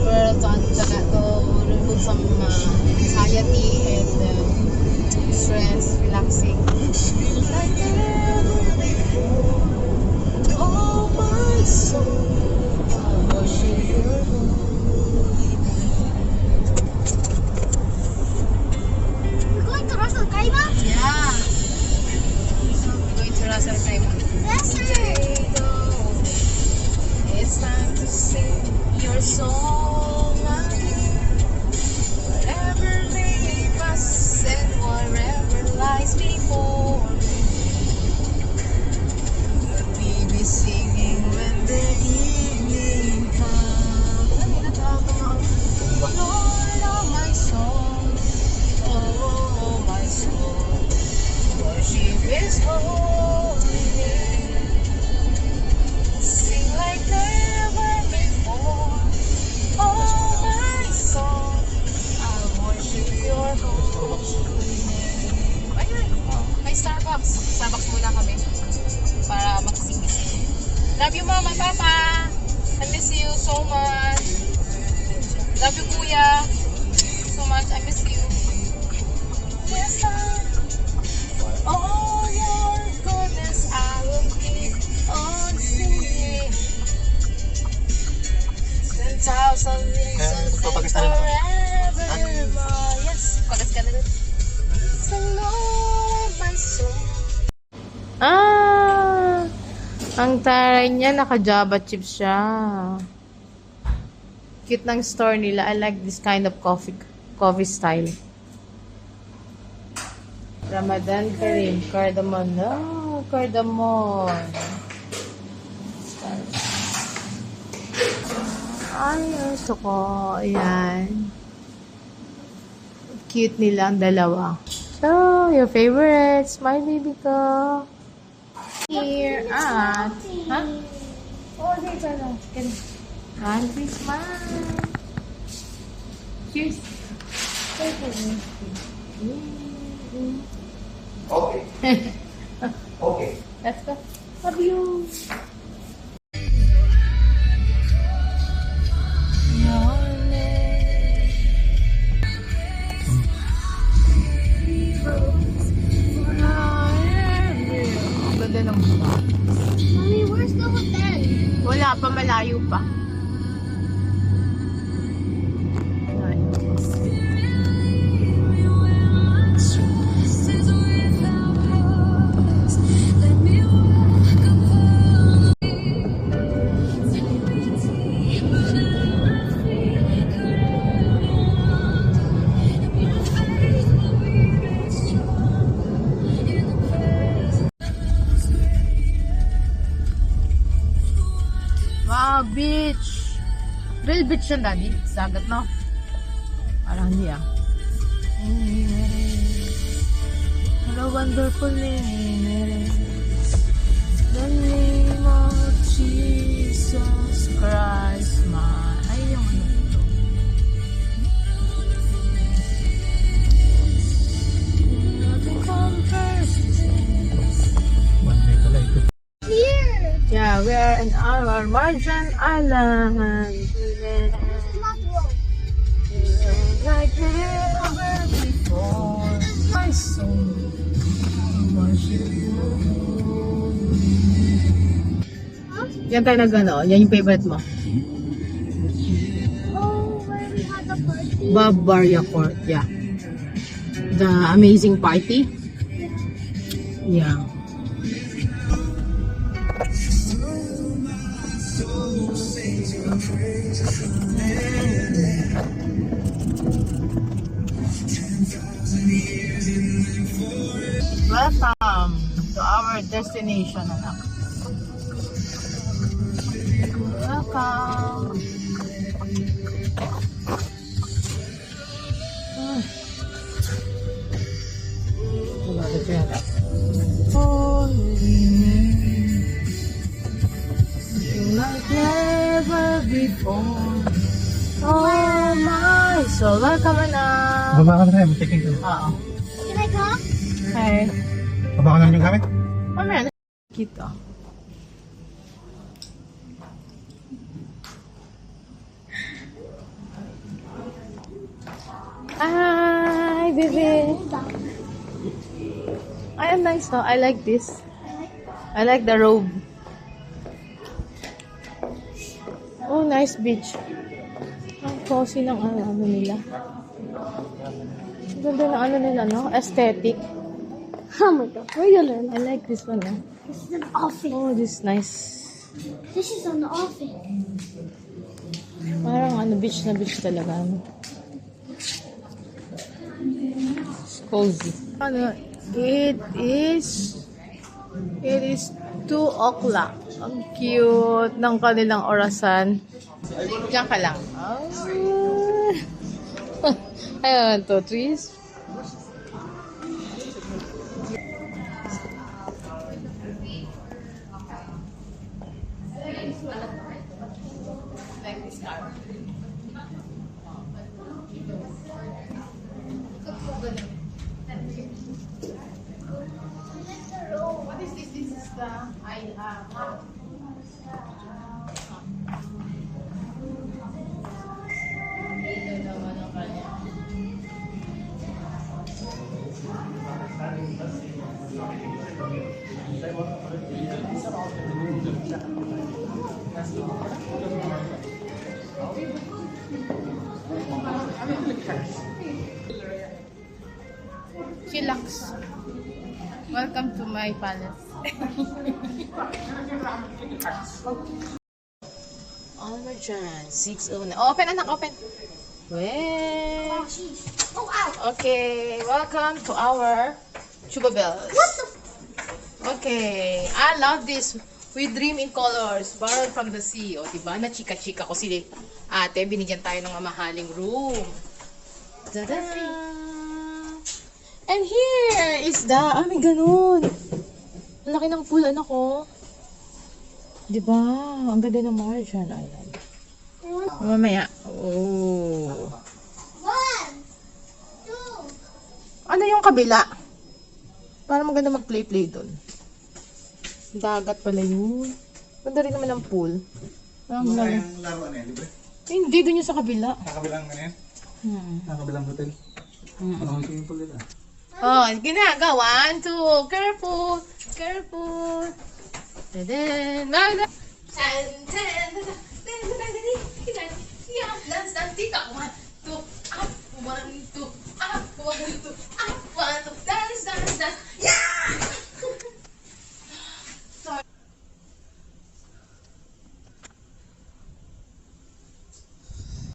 super to remove some anxiety and stress, relaxing. Like never before. Oh my soul, I worship your We're going to Russell Kaiba? yeah. We're going to Ras Al Khaimah. Yes, sir. It's time to sing your song again. Whatever may pass and whatever lies before me, we be singing when the evening comes. Lord of my soul, oh my soul, worship His holy name. Sing like never before. Oh my soul, I worship your holy name. Ayun, may Starbucks. Starbucks muna kami para magsing-sing. Love you, Mama, Papa. I miss you so much. Love you, Kuya. So much. I miss you. Yes, for all your goodness, I will keep on singing. 10,000 reasons and forevermore. Yes, pagas ka na rin. Sa Lord of my soul. Ang taray niya, naka-Java chips siya. Cute ng store nila. I like this kind of coffee style. Ramadan Kareem, cardamom. No, cardamom. Ay, gusto ko. Ayan. Cute nila ang dalawa. So, your favorites, my baby ko. Here at... Ha? Oh, dito na. Country smile. Cheers. Okay. Okay. Let's go. Love you. Ang ganda ng buka. Mommy, where's the hotel? Wala pa, malayo pa. Wow, beach. Real beach yan, Daddy. Sagat, no? Parang hindi, ah. Hello, wonderful name. The name of Jesus Christ, my... Ay, yung ano ito. Nothing compares to this. One day pala ito. Here. Yeah, we are in our Marjan Island. Not wrong. Like never before, my soul worship you. Yan tayo nag-ano, yan yung favorite mo. Oh, where we had the party. Bavaria Court, yeah. The amazing party. Yeah. Welcome to our destination, anak. Welcome. Like never before. Oh my soul. Welcome, anak. Baba ka na tayo, checking ka. Oo. Can I come? Okay. Baba ka na yung gamit? Mamaya na. Kita. baby. I am nice, no? I like this. I like the robe. Oh, nice beach. Ang cozy ng ano nila. Ang ganda ng ano nila, no? Aesthetic. Oh my god, where you learn? I like this one, no? This is an office. Oh, this is nice. This is an office. Parang ano, beach na beach talaga. Ano? It's cozy. Ano, it is 2 o'clock. Ang cute ng kanilang orasan. Diyan ka lang. Oh. Ayan, 2, 3. Like this car. What is this? This is the map. Ito naman ang kanya. Chillax. Welcome to my palace. Oh my God, 6:09. Open, anak, open. Well, Oh, jeez. Oh, ow. okay, welcome to our Chuba Bells. What the? Okay, I love this. We dream in colors, borrowed from the sea. O, diba? Na chika-chika ko si ate, binigyan tayo ng mamahaling room. Tada! And here is the, may ganun. Ang laki ng pool, anak ko. Diba? Ang ganda ng Marjan Island. Mamaya. Oh. 1, 2. Ano yung kabila? Para maganda mag-play-play doon. Dagat pala yun. Ganda rin naman ang pool. Ang lalo. Yung laruan yan, libre? Hindi, doon yung sa kabila. Nakabilang ano yan? Hmm. Nakabilang hotel? Ang swimming pool nila. Oh, ginagawa. 1, 2. Careful. Careful. Then, dance, dance, dance, dance, dance, dance,